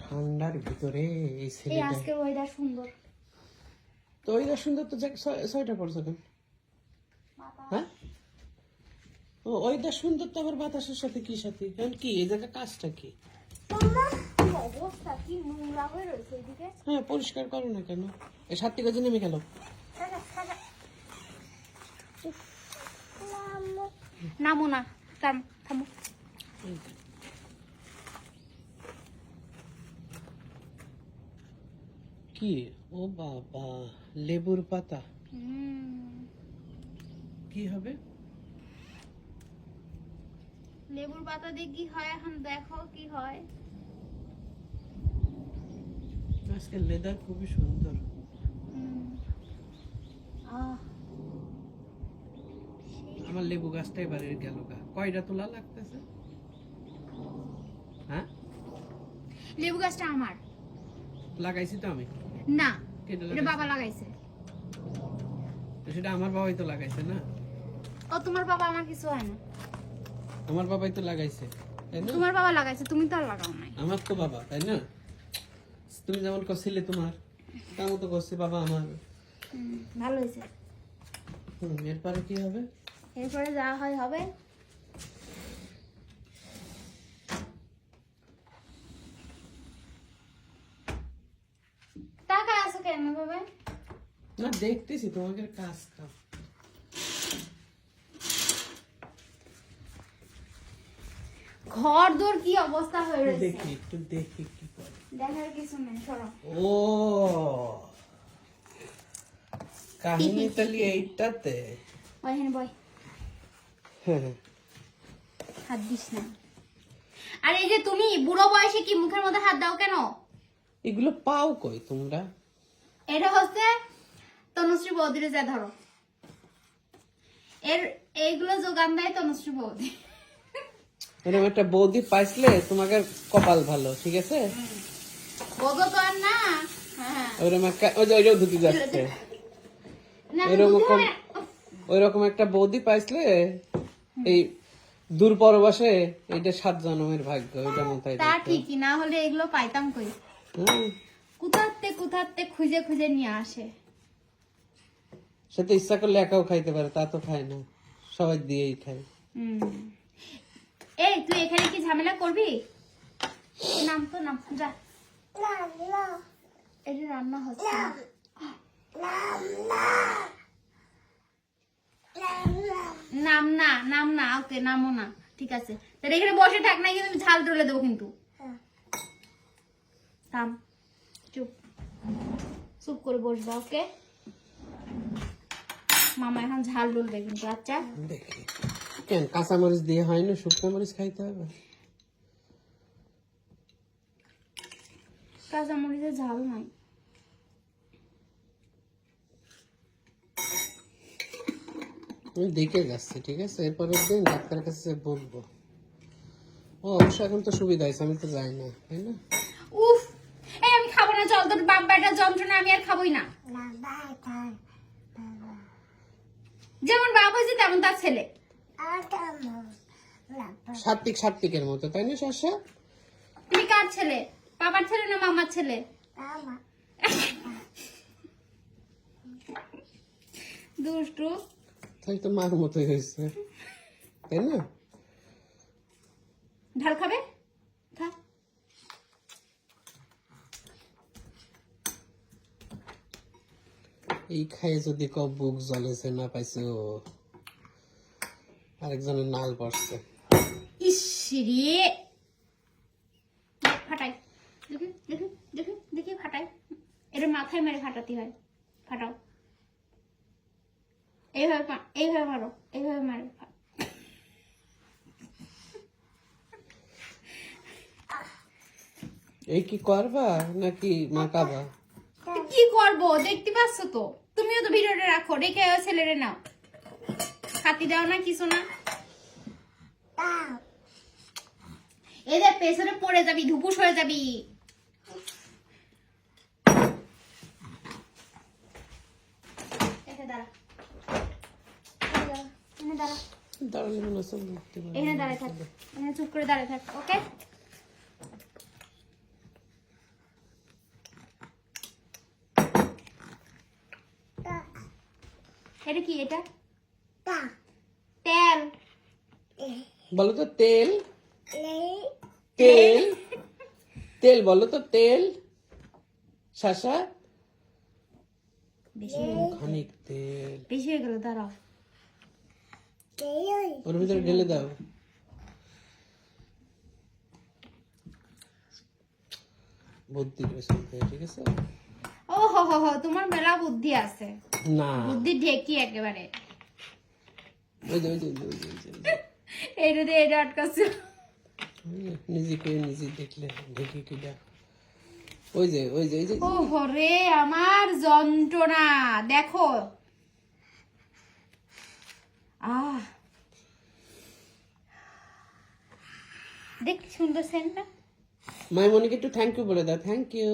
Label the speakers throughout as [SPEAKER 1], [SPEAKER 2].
[SPEAKER 1] ঠান্ডার ভিতরে এই
[SPEAKER 2] এই
[SPEAKER 1] ছেলেটা
[SPEAKER 2] আজকের ওয়েদার সুন্দর।
[SPEAKER 1] তো ওইদার সুন্দর তো সোয়েটার পরছো কেন? হ্যাঁ ও ওইদার সুন্দর তো আবার বাতাসের সাথে কি সাথে কারণ কি এই জায়গা কাজটা কি?
[SPEAKER 2] কি অবস্থা, কি নোংরা হয়ে রয়েছে এদিকে।
[SPEAKER 1] হ্যাঁ পরিষ্কার করো না কেন? এই 7টি কাজে নেমে গেল।
[SPEAKER 2] নামো না, থামো।
[SPEAKER 1] কি ও বাবা লেবুর পাতা কি হবে?
[SPEAKER 2] লেবুর পাতা দিয়ে কি হয় এখন দেখো কি হয়।
[SPEAKER 1] আজকে লেদার খুবই সুন্দর। আমার লেবু গাছটা এবারে গেল গা। কয়টা তোলা লাগতেছে? হ্যাঁ
[SPEAKER 2] লেবু গাছটা আমার
[SPEAKER 1] লাগাইছি তো আমি।
[SPEAKER 2] না,
[SPEAKER 1] কেটে
[SPEAKER 2] এটা বাবা লাগাইছে।
[SPEAKER 1] তো সেটা আমার বাবাই তো লাগাইছে না?
[SPEAKER 2] ও তোমার বাবা, আমার কিছু হয় না।
[SPEAKER 1] আমার বাবাই তো লাগাইছে তাই না?
[SPEAKER 2] তোমার বাবা লাগাইছে, তুমি তো আর লাগাও নাই।
[SPEAKER 1] আমার তো বাবা তাই না? তুমি যেমন করছিলে তোমার তেমন তো করছে বাবা আমার।
[SPEAKER 2] ভালো হয়েছে।
[SPEAKER 1] এরপরে কি হবে?
[SPEAKER 2] এরপরে যা হয় হবে। টাকা আছে কেন বাবা?
[SPEAKER 1] না দেখতেছি তোমাদের কাজটা।
[SPEAKER 2] ঘর দোর কি অবস্থা হয়ে রয়েছে
[SPEAKER 1] দেখি একটু দেখি কি করে।
[SPEAKER 2] দেখার কিছু নেই, সরো।
[SPEAKER 1] ও কাহিনী তাহলে এইটাতে।
[SPEAKER 2] ওই হেন বই,
[SPEAKER 1] হ্যাঁ
[SPEAKER 2] হাত দিস না। আর এই যে তুমি বুড়ো বয়সে কি মুখের মধ্যে হাত দাও কেন?
[SPEAKER 1] এগুলো পাও কই তোমরা?
[SPEAKER 2] এটা হচ্ছে তনুশ্রী বৌদিরে যা ধরো, এইগুলো যোগান দেয় তনুশ্রী বৌদি।
[SPEAKER 1] এরকম একটা বৌদি পাইছিলে তোমাকে কপাল ভালো, ঠিক আছে?
[SPEAKER 2] বৌদি তো আর না। হ্যাঁ
[SPEAKER 1] ওইরকম একটা ওইটাও ধুতি যাচ্ছে।
[SPEAKER 2] না,
[SPEAKER 1] ওইরকম ওইরকম একটা বৌদি পাইছিলে এই দূর পরবাসে, এইটা 7 জন্মের ভাগ্য। ওইটা মাথায়
[SPEAKER 2] তা
[SPEAKER 1] রেখো।
[SPEAKER 2] ঠিকই, না হলে এগুলো পাইতাম কই?
[SPEAKER 1] হুম,
[SPEAKER 2] কোথাতে খুঁজে খুঁজে নিয়ে আসে।
[SPEAKER 1] সে তো ইচ্ছা করলে একাও খাইতে পারে, তা তো খায় না, সবাই দিয়েই খায়।
[SPEAKER 2] এই তুই এখানে কি ঝামেলা করবি? নাম তো নাম, যা। এটা রান্না হচ্ছে। নাম না, ওকে নামও না, ঠিক আছে। তাহলে এখানে বসে থাক, না কিন্তু আমি ঝাল তুলে দেবো কিন্তু। থাম, চুপ চুপ করে বসবা, ওকে? মামা এখন ঝাল ডুলবে কিন্তু। আচ্ছা
[SPEAKER 1] দেখি কেন কাঁচামরিচ দিয়ে হয় না, শুকনো মরিচ খাইতে হবে?
[SPEAKER 2] কাঁচা মরিচের ঝাল নাই।
[SPEAKER 1] আমি দেখে যাচ্ছি, ঠিক আছে? এরপরের দিন ডাক্তারের কাছে বলবো। ও অবশ্য এখন তো সুবিধা হয়েছে, আমি তো যাই না, তাই না?
[SPEAKER 2] উফ, এই আমি খাবো না, চল। তোর বাপ বেটার যন্ত্রণা আমি আর খাবোই না। যেমন বাপ হয়েছে তেমন তার ছেলে।
[SPEAKER 1] সাত্বিকের মতো, তাই না শস্যা?
[SPEAKER 2] তুমি কার ছেলে? বাবার ছেলে না মামার ছেলে? দুষ্টু।
[SPEAKER 1] তাই তো মার মতোই হয়েছে, তাই না?
[SPEAKER 2] ঝাল খাবে? খা।
[SPEAKER 1] এই খাইয়ে যদি কব বুক জ্বলেছে, না পাইছে ও আরেকজনের নাল পড়ছে।
[SPEAKER 2] ইসরে ফাটাই, দেখি দেখি দেখি দেখি ফাটাই। এটা মাথায় মেরে ফাটাতে হয়। ফাটাও, এইভাবে এইভাবে মারো, এইভাবে মারো।
[SPEAKER 1] এই কি করবা নাকি মাকাবা?
[SPEAKER 2] কি করবো দেখতে পাচ্ছ তো, তুমিও তো ভিডিওটা রাখো, রেখে ছেলেরে নাও। খাতি দাও না, কিছু না। এদের পেছনে পড়ে যাবি, ধুপুস হয়ে যাবি।
[SPEAKER 1] দাঁড়ালে মনে হচ্ছে দেখতে পারবো।
[SPEAKER 2] এখানে দাঁড়ায় থাক, এখানে চুপ করে দাঁড়ায় থাক, ওকে? এটা কি? এটা তেল।
[SPEAKER 1] বলো তো তেল। তেল তেল বলো তো তেল। শাসা
[SPEAKER 2] বেশি
[SPEAKER 1] খানিক তেল
[SPEAKER 2] বেশি হয়ে গেল, দাঁড়াও।
[SPEAKER 1] ওর ভিতরে ঢেলে দাও। বুদ্ধি করে চলতে হয়, ঠিক আছে?
[SPEAKER 2] ও হো হো হো, তোমার মেলা বুদ্ধি আছে,
[SPEAKER 1] না
[SPEAKER 2] বুদ্ধি ঢেকি একেবারে।
[SPEAKER 1] ওই যে ওই যে ওই যে, ওই যে, ওই যে, ওই যে।
[SPEAKER 2] এইটা দিয়ে এটা আটকাচ্ছে।
[SPEAKER 1] নিজেকে নিজে দেখলে ঢেকে কিনা। ওই যে ওই যে ওই যে
[SPEAKER 2] ও হরে আমার যন্ত্রণা দেখো। আহ, দেখ কি সুন্দর সেন্টটা।
[SPEAKER 1] মাইমনিকে একটু থ্যাংক ইউ বলে দাও। থ্যাংক ইউ,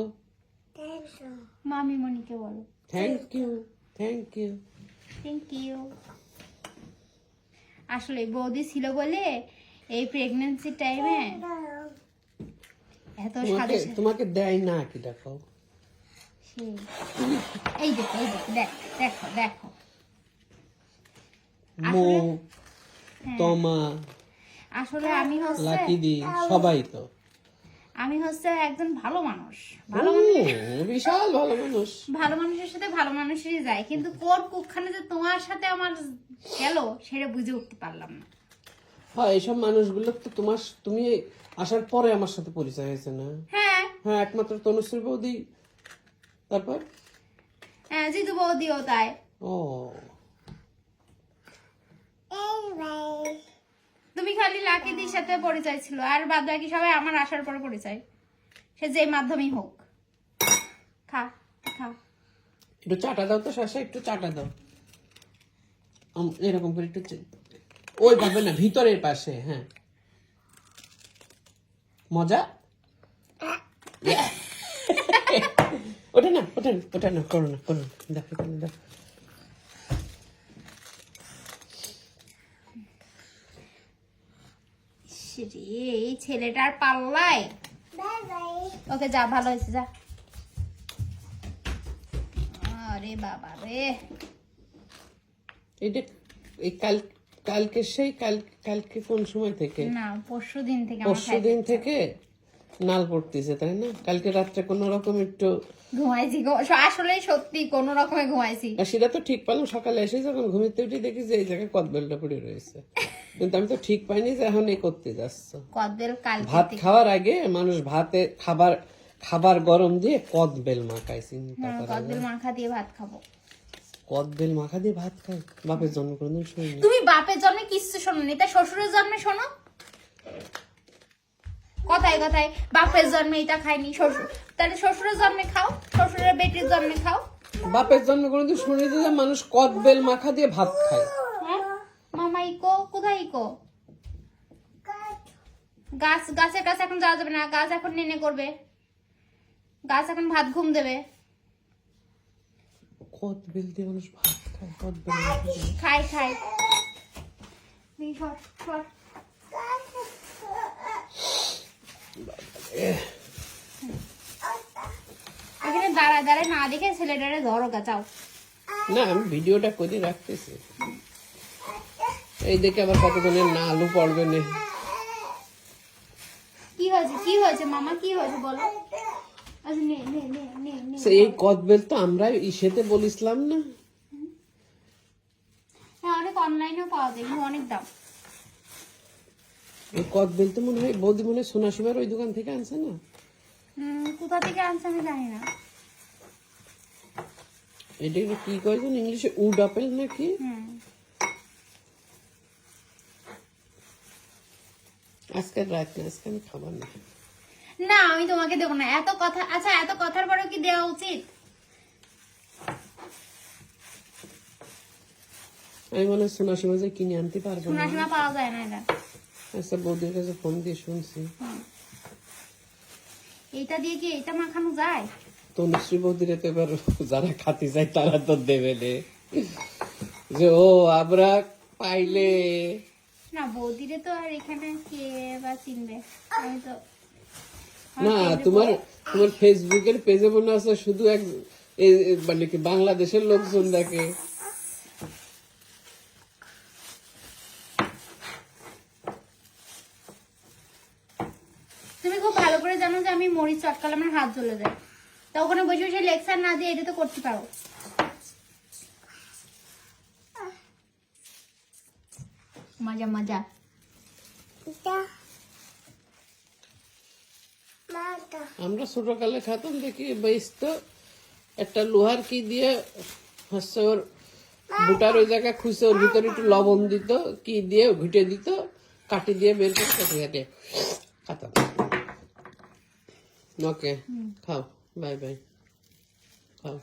[SPEAKER 2] মামি মনিকে বলো
[SPEAKER 1] thank you, thank you.
[SPEAKER 2] Thank you. আসলে বৌদি ছিল বলে এই প্রেগন্যান্সি টাইমে এত সাদা
[SPEAKER 1] তোমাকে দেয় না কি দেখো।
[SPEAKER 2] সেই। এই দেখো এই দেখো, দেখো দেখো।
[SPEAKER 1] মো
[SPEAKER 2] হ্যাঁ।
[SPEAKER 1] তোমা
[SPEAKER 2] আসলে আমি হচ্ছে
[SPEAKER 1] লাকি দি সবাই তো
[SPEAKER 2] একজন ভালো মানুষ।
[SPEAKER 1] বিশাল ভালো মানুষ।
[SPEAKER 2] ভালো মানুষের সাথে ভালো মানুষেরই যায়, কিন্তু কোর কুখানে যে তোমার সাথে আমার গেল সেটা বুঝে উঠতে পারলাম না।
[SPEAKER 1] হ্যাঁ, এইসব মানুষগুলো তো তুমি আসার পরে আমার সাথে পরিচয় হয়েছে না?
[SPEAKER 2] হ্যাঁ
[SPEAKER 1] হ্যাঁ, একমাত্র তনুশ্রী বৌদি, তারপর
[SPEAKER 2] হ্যাঁ, জিতু বৌদিও তাই।
[SPEAKER 1] ও
[SPEAKER 2] তুমি খালি লাকিদির সাথে পরিচয় ছিল, আর বাদ বাকি সবাই আমার আসার পরে পরিচয়, সে যে মাধ্যমেই হোক। খা খা।
[SPEAKER 1] একটু চাটা দাও তো শাসা, একটু চাটা দাও। এরকম করে একটু ওই ভাবে না, ভিতরের পাশে। হ্যাঁ, মজা। ওটা না, ওটা না, ওটা না, করো না, করো না। দেখো দেখো।
[SPEAKER 2] এই ছেলেটার পাল্লায়। ওকে যা, ভালো হয়েছে যা। আরে বাবা রে,
[SPEAKER 1] এটা এই কালকে সেই কালকে কোন সময় থেকে?
[SPEAKER 2] না পরশু দিন থেকে আমার
[SPEAKER 1] পরশু দিন থেকে নাল পড়তেছে, তাই না? কালকে রাত্রে কোন রকম একটু
[SPEAKER 2] ঘুমাইছি, আসলে সত্যি কোন রকমে ঘুমাইছি।
[SPEAKER 1] আর সেটা তো ঠিক পেলাম, সকালে এসে যখন ঘুমিতে উঠে দেখি যে এই জায়গায় কদবেলটা পড়ে রয়েছে, কিন্তু আমি তো ঠিক পাইনি যে এখন এই করতে যাচ্ছ।
[SPEAKER 2] কদবেল কালকে
[SPEAKER 1] ভাত খাওয়ার আগে মানুষ ভাতে খাবার গরম দিয়ে কদবেল মাখায়, চিন্তা করে।
[SPEAKER 2] কদবেল মাখা দিয়ে ভাত খাবো।
[SPEAKER 1] কদবেল মাখা দিয়ে ভাত খায়? বাপের জন্ম কোনদিন শুনিনি।
[SPEAKER 2] তুমি বাপের জন্মে কিচ্ছু শোনোনি, তাই শ্বশুরের জন্মে শোনো। কথায় কথায় বাপের জন্মে এটা খাইনি, শ্বশুর তাহলে শ্বশুরের জন্মে খাও, শ্বশুরের বেটির জন্মে খাও।
[SPEAKER 1] বাপের জন্ম কোনদিন শুনিনি যে মানুষ কদবেল মাখা দিয়ে ভাত খায়।
[SPEAKER 2] হ্যাঁ মামা ইকো, কোথায় ইকো? গাছের কাছে এখন যাওয়া যাবে না, গাছ এখন নেনে করবে, গাছ এখন ভাত ঘুম দেবে।
[SPEAKER 1] কদবেল দিয়ে মানুষ ভাত খায়? কদবেল মাখা দিয়ে?
[SPEAKER 2] খাই খাই। সর সর। এখানে দাঁড়ায় দাঁড়ায় না দেখে ছেলেটারে ধরো গাছাও।
[SPEAKER 1] না, আমি ভিডিওটা করে রাখতেছি। এই দেখে আবার কতজনের না আলু পড়বে না।
[SPEAKER 2] কি হয়েছে, কি হয়েছে মামা, কি হয়েছে বলো। আচ্ছা নে নে নে নে নে।
[SPEAKER 1] এই কদবেল তো আমরা ইসেতে বলিসলাম না।
[SPEAKER 2] হ্যাঁ, অনেক অনলাইনেও পাওয়া যায়, কিন্তু অনেক দাম।
[SPEAKER 1] এই কদবেল তো মনে হয় বৌদি মনে হয় সোনাসীমার ওই দোকান থেকে আনছে না?
[SPEAKER 2] কোথা থেকে আনছে আমি জানি না।
[SPEAKER 1] এটাকে কি কয় যেন ইংলিশে, উড আপেল নাকি? আজকে রাত না, আজকে আমি খাবার না।
[SPEAKER 2] না আমি তোমাকে দেবো না, এত কথা। আচ্ছা এত কথার পরেও কি দেওয়া উচিত?
[SPEAKER 1] আমি মনে হয় সোনাসীমা যে কিনে আনতে পারবো না।
[SPEAKER 2] সোনাসীমা পাওয়া যায় না এটা।
[SPEAKER 1] আচ্ছা, বৌদির কাছে ফোন দিয়ে শুনছি।
[SPEAKER 2] এইটা দিয়ে কি এটা মাখানো যায়?
[SPEAKER 1] তনুশ্রী বৌদির তো এবার যারা খাতে যায় তারা তো দেবে রে, যে ও আমরা পাইলে।
[SPEAKER 2] না বৌদিরে তো আর এখানে কে বা চিনবে, আমি তো
[SPEAKER 1] না, তোমার ফেসবুকের পেজে মনে আছে শুধু এক মানে কি বাংলাদেশের লোকজন দেখে।
[SPEAKER 2] তুমি খুব ভালো করে জানো যে আমি মরিচ চটকালে আমার হাত জ্বলে যায়, তা ওখানে বসে বসে লেকচার না দিয়ে এটা তো করতে পারো। মজা মজা।
[SPEAKER 1] আমরা ছোটকালে খাতাম দেখি বেস্ত একটা লোহার কি দিয়ে হচ্ছে ওর বুটার ওই জায়গায় খুঁজে ওর ভিতরে একটু লবণ দিত, কি দিয়ে ঘুটে দিত, কাটি দিয়ে বের করে কেটে কেটে খাতাম। ওকে, খাও, বাই বাই, খাও।